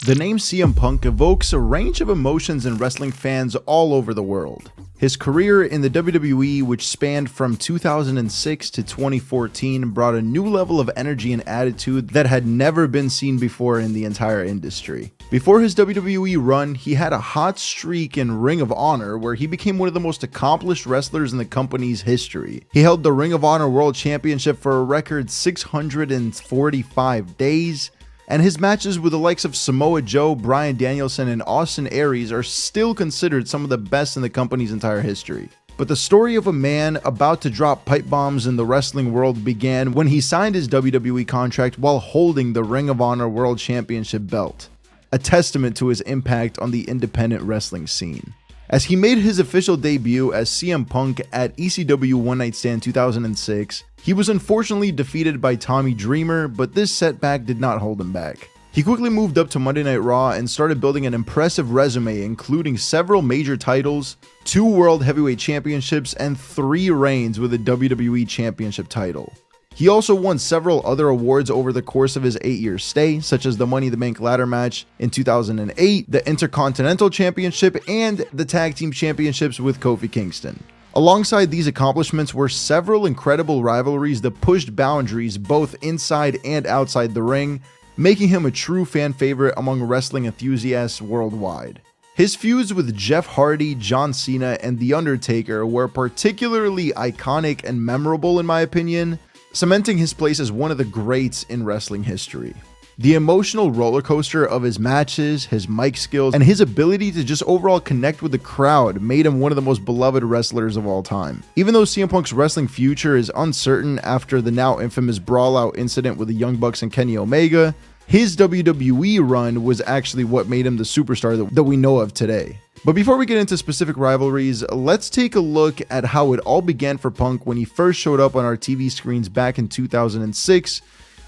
The name CM Punk evokes a range of emotions in wrestling fans all over the world. His career in the WWE, which spanned from 2006 to 2014, brought a new level of energy and attitude that had never been seen before in the entire industry. Before his WWE run, he had a hot streak in Ring of Honor where he became one of the most accomplished wrestlers in the company's history. He held the Ring of Honor World Championship for a record 645 days, and his matches with the likes of Samoa Joe, Bryan Danielson, and Austin Aries are still considered some of the best in the company's entire history. But the story of a man about to drop pipe bombs in the wrestling world began when he signed his WWE contract while holding the Ring of Honor World Championship belt, a testament to his impact on the independent wrestling scene. As he made his official debut as CM Punk at ECW One Night Stand 2006, he was unfortunately defeated by Tommy Dreamer, but this setback did not hold him back. He quickly moved up to Monday Night Raw and started building an impressive resume, including several major titles, 2 World Heavyweight Championships, and 3 reigns with a WWE Championship title. He also won several other awards over the course of his 8-year stay, such as the Money in the Bank ladder match in 2008, the Intercontinental Championship, and the Tag Team Championships with Kofi Kingston. Alongside these accomplishments were several incredible rivalries that pushed boundaries both inside and outside the ring, making him a true fan favorite among wrestling enthusiasts worldwide. His feuds with Jeff Hardy, John Cena, and The Undertaker were particularly iconic and memorable in my opinion, cementing his place as one of the greats in wrestling history. The emotional roller coaster of his matches, his mic skills, and his ability to just overall connect with the crowd made him one of the most beloved wrestlers of all time. Even though CM Punk's wrestling future is uncertain after the now infamous brawlout incident with the Young Bucks and Kenny Omega, his WWE run was actually what made him the superstar that we know of today. But before we get into specific rivalries, let's take a look at how it all began for Punk when he first showed up on our TV screens back in 2006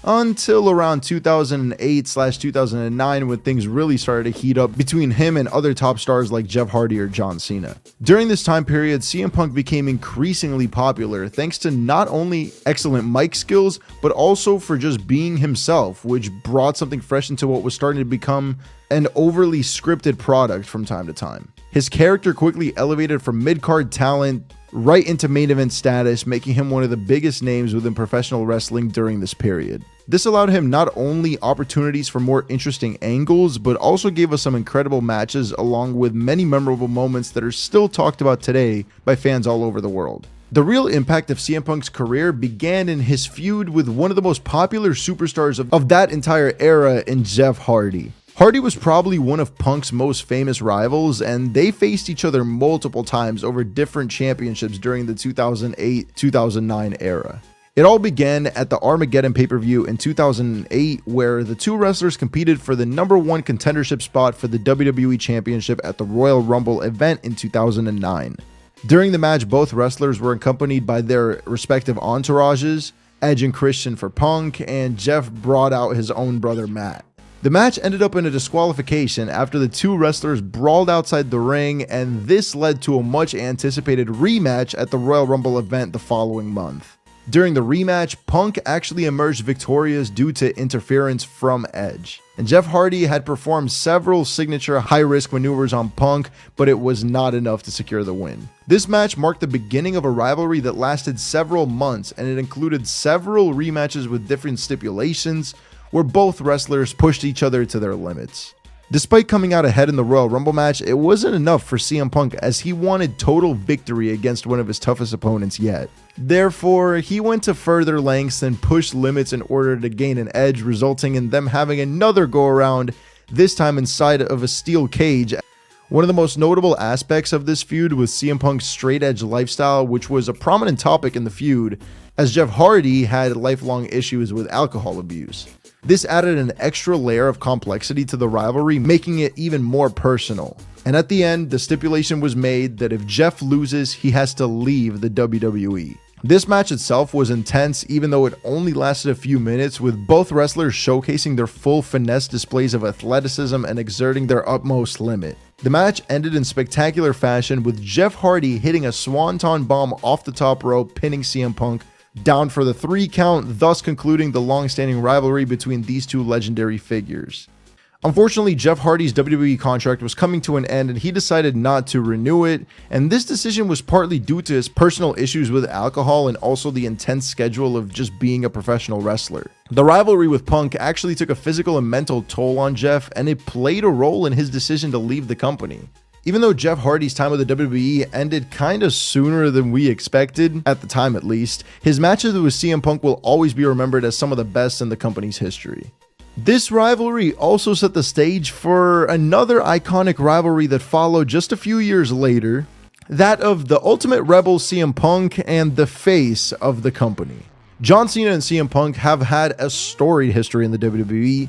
until around 2008/2009 when things really started to heat up between him and other top stars like Jeff Hardy or John Cena. During this time period, CM Punk became increasingly popular thanks to not only excellent mic skills, but also for just being himself, which brought something fresh into what was starting to become an overly scripted product from time to time. His character quickly elevated from mid-card talent right into main event status, making him one of the biggest names within professional wrestling during this period. This allowed him not only opportunities for more interesting angles, but also gave us some incredible matches along with many memorable moments that are still talked about today by fans all over the world. The real impact of CM Punk's career began in his feud with one of the most popular superstars of that entire era in Jeff Hardy. Hardy was probably one of Punk's most famous rivals, and they faced each other multiple times over different championships during the 2008-2009 era. It all began at the Armageddon pay-per-view in 2008, where the two wrestlers competed for the #1 contendership spot for the WWE Championship at the Royal Rumble event in 2009. During the match, both wrestlers were accompanied by their respective entourages, Edge and Christian for Punk, and Jeff brought out his own brother Matt. The match ended up in a disqualification after the two wrestlers brawled outside the ring, and this led to a much anticipated rematch at the Royal Rumble event the following month. During the rematch, Punk actually emerged victorious due to interference from Edge. And Jeff Hardy had performed several signature high-risk maneuvers on Punk, but it was not enough to secure the win. This match marked the beginning of a rivalry that lasted several months, and it included several rematches with different stipulations, where both wrestlers pushed each other to their limits. Despite coming out ahead in the Royal Rumble match, it wasn't enough for CM Punk as he wanted total victory against one of his toughest opponents yet. Therefore, he went to further lengths and pushed limits in order to gain an edge, resulting in them having another go-around, this time inside of a steel cage. One of the most notable aspects of this feud was CM Punk's straight edge lifestyle, which was a prominent topic in the feud, as Jeff Hardy had lifelong issues with alcohol abuse. This added an extra layer of complexity to the rivalry, making it even more personal. And at the end, the stipulation was made that if Jeff loses, he has to leave the WWE. This match itself was intense, even though it only lasted a few minutes, with both wrestlers showcasing their full finesse displays of athleticism and exerting their utmost limit. The match ended in spectacular fashion, with Jeff Hardy hitting a swanton bomb off the top rope, pinning CM Punk down for the 3 count, thus concluding the long-standing rivalry between these two legendary figures. Unfortunately, Jeff Hardy's WWE contract was coming to an end and he decided not to renew it, and this decision was partly due to his personal issues with alcohol and also the intense schedule of just being a professional wrestler. The rivalry with Punk actually took a physical and mental toll on Jeff, and it played a role in his decision to leave the company. Even though Jeff Hardy's time with the WWE ended kinda sooner than we expected, at the time at least, his matches with CM Punk will always be remembered as some of the best in the company's history. This rivalry also set the stage for another iconic rivalry that followed just a few years later, that of the Ultimate Rebel CM Punk and the face of the company. John Cena and CM Punk have had a storied history in the WWE,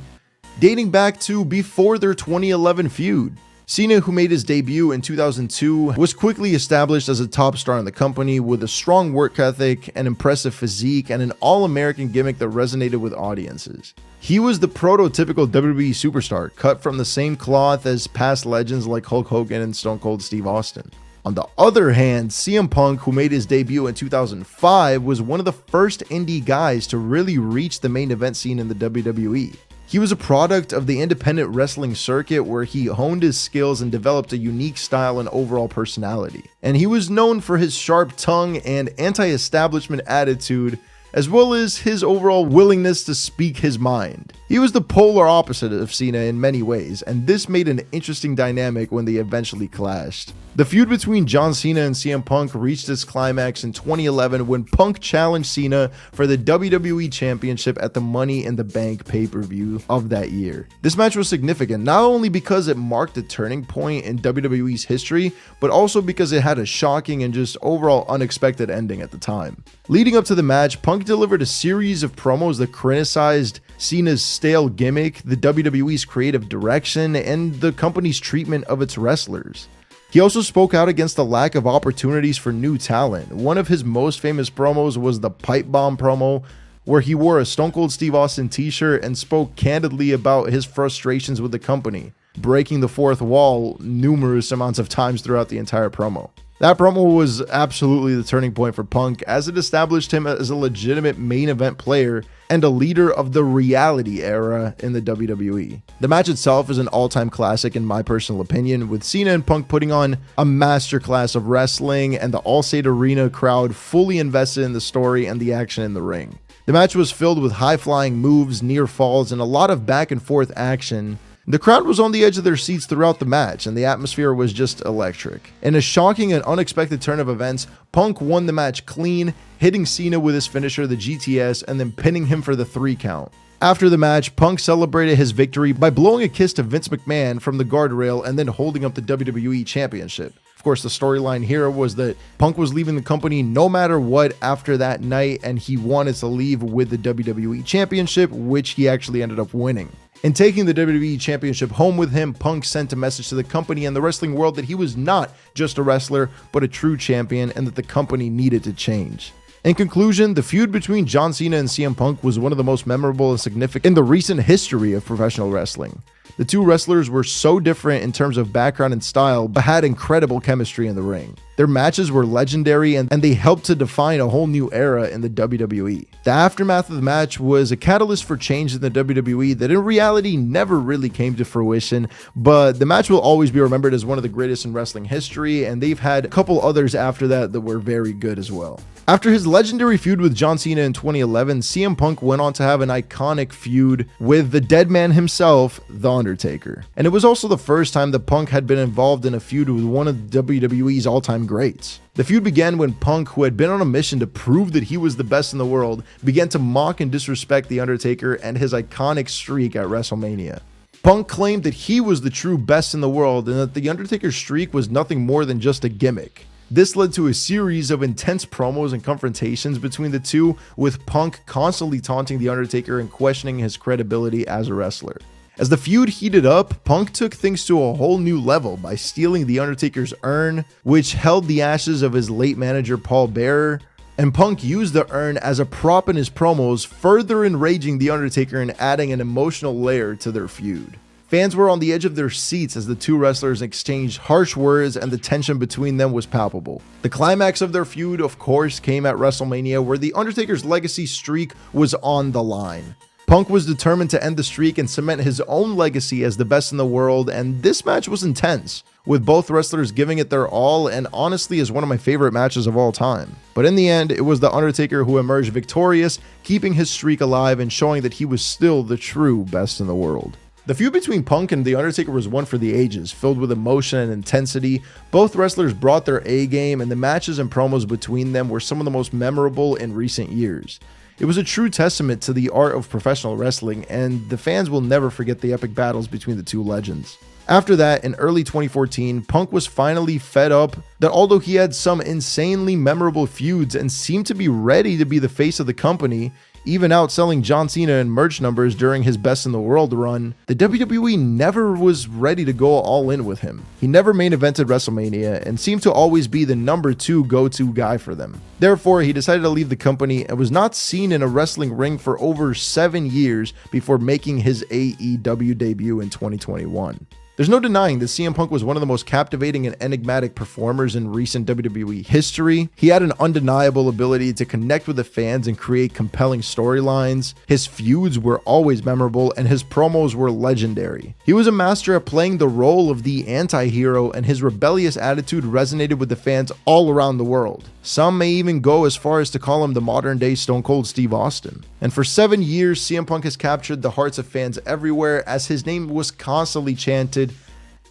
dating back to before their 2011 feud. Cena, who made his debut in 2002, was quickly established as a top star in the company with a strong work ethic, an impressive physique, and an all-American gimmick that resonated with audiences. He was the prototypical WWE superstar, cut from the same cloth as past legends like Hulk Hogan and Stone Cold Steve Austin. On the other hand, CM Punk, who made his debut in 2005, was one of the first indie guys to really reach the main event scene in the WWE. He was a product of the independent wrestling circuit where he honed his skills and developed a unique style and overall personality. And he was known for his sharp tongue and anti-establishment attitude, as well as his overall willingness to speak his mind. He was the polar opposite of Cena in many ways, and this made an interesting dynamic when they eventually clashed. The feud between John Cena and CM Punk reached its climax in 2011 when Punk challenged Cena for the WWE Championship at the Money in the Bank pay-per-view of that year. This match was significant, not only because it marked a turning point in WWE's history, but also because it had a shocking and just overall unexpected ending at the time. Leading up to the match, Punk delivered a series of promos that criticized Cena's stale gimmick, the WWE's creative direction, and the company's treatment of its wrestlers. He also spoke out against the lack of opportunities for new talent. One of his most famous promos was the Pipe Bomb promo, where he wore a Stone Cold Steve Austin t-shirt and spoke candidly about his frustrations with the company, breaking the fourth wall numerous amounts of times throughout the entire promo. That promo was absolutely the turning point for Punk, as it established him as a legitimate main event player and a leader of the reality era in the WWE. The match itself is an all-time classic in my personal opinion, with Cena and Punk putting on a masterclass of wrestling and the Allstate Arena crowd fully invested in the story and the action in the ring. The match was filled with high-flying moves, near falls, and a lot of back-and-forth action. The crowd was on the edge of their seats throughout the match, and the atmosphere was just electric. In a shocking and unexpected turn of events, Punk won the match clean, hitting Cena with his finisher, the GTS, and then pinning him for the 3 count. After the match, Punk celebrated his victory by blowing a kiss to Vince McMahon from the guardrail and then holding up the WWE Championship. Of course, the storyline here was that Punk was leaving the company no matter what after that night, and he wanted to leave with the WWE Championship, which he actually ended up winning. In taking the WWE Championship home with him, Punk sent a message to the company and the wrestling world that he was not just a wrestler, but a true champion, and that the company needed to change. In conclusion, the feud between John Cena and CM Punk was one of the most memorable and significant in the recent history of professional wrestling. The two wrestlers were so different in terms of background and style, but had incredible chemistry in the ring. Their matches were legendary, and they helped to define a whole new era in the WWE. The aftermath of the match was a catalyst for change in the WWE that in reality never really came to fruition, but the match will always be remembered as one of the greatest in wrestling history, and they've had a couple others after that that were very good as well. After his legendary feud with John Cena in 2011, CM Punk went on to have an iconic feud with the dead man himself, The Undertaker. And it was also the first time that Punk had been involved in a feud with one of WWE's all-time greats. The feud began when Punk, who had been on a mission to prove that he was the best in the world, began to mock and disrespect The Undertaker and his iconic streak at WrestleMania. Punk claimed that he was the true best in the world and that The Undertaker's streak was nothing more than just a gimmick. This led to a series of intense promos and confrontations between the two, with Punk constantly taunting The Undertaker and questioning his credibility as a wrestler. As the feud heated up, Punk took things to a whole new level by stealing The Undertaker's urn, which held the ashes of his late manager Paul Bearer, and Punk used the urn as a prop in his promos, further enraging The Undertaker and adding an emotional layer to their feud. Fans were on the edge of their seats as the two wrestlers exchanged harsh words, and the tension between them was palpable. The climax of their feud, of course, came at WrestleMania, where The Undertaker's legacy streak was on the line. Punk was determined to end the streak and cement his own legacy as the best in the world, and this match was intense, with both wrestlers giving it their all, and honestly is one of my favorite matches of all time. But in the end, it was The Undertaker who emerged victorious, keeping his streak alive and showing that he was still the true best in the world. The feud between Punk and The Undertaker was one for the ages, filled with emotion and intensity. Both wrestlers brought their A game, and the matches and promos between them were some of the most memorable in recent years. It was a true testament to the art of professional wrestling, and the fans will never forget the epic battles between the two legends. After that, in early 2014, Punk was finally fed up that although he had some insanely memorable feuds and seemed to be ready to be the face of the company, even outselling John Cena in merch numbers during his Best in the World run, the WWE never was ready to go all in with him. He never main evented WrestleMania and seemed to always be the number 2 go-to guy for them. Therefore, he decided to leave the company and was not seen in a wrestling ring for over 7 years before making his AEW debut in 2021. There's no denying that CM Punk was one of the most captivating and enigmatic performers in recent WWE history. He had an undeniable ability to connect with the fans and create compelling storylines. His feuds were always memorable and his promos were legendary. He was a master at playing the role of the anti-hero, and his rebellious attitude resonated with the fans all around the world. Some may even go as far as to call him the modern-day Stone Cold Steve Austin. And for 7 years, CM Punk has captured the hearts of fans everywhere, as his name was constantly chanted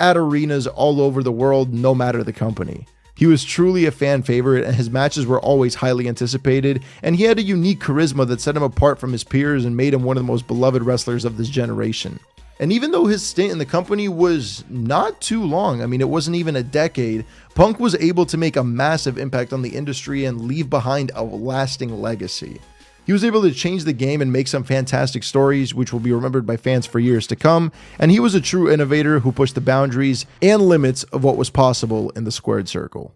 at arenas all over the world, no matter the company. He was truly a fan favorite, and his matches were always highly anticipated, and he had a unique charisma that set him apart from his peers and made him one of the most beloved wrestlers of this generation. And even though his stint in the company was not too long, it wasn't even a decade, Punk was able to make a massive impact on the industry and leave behind a lasting legacy. He was able to change the game and make some fantastic stories, which will be remembered by fans for years to come, and he was a true innovator who pushed the boundaries and limits of what was possible in the squared circle.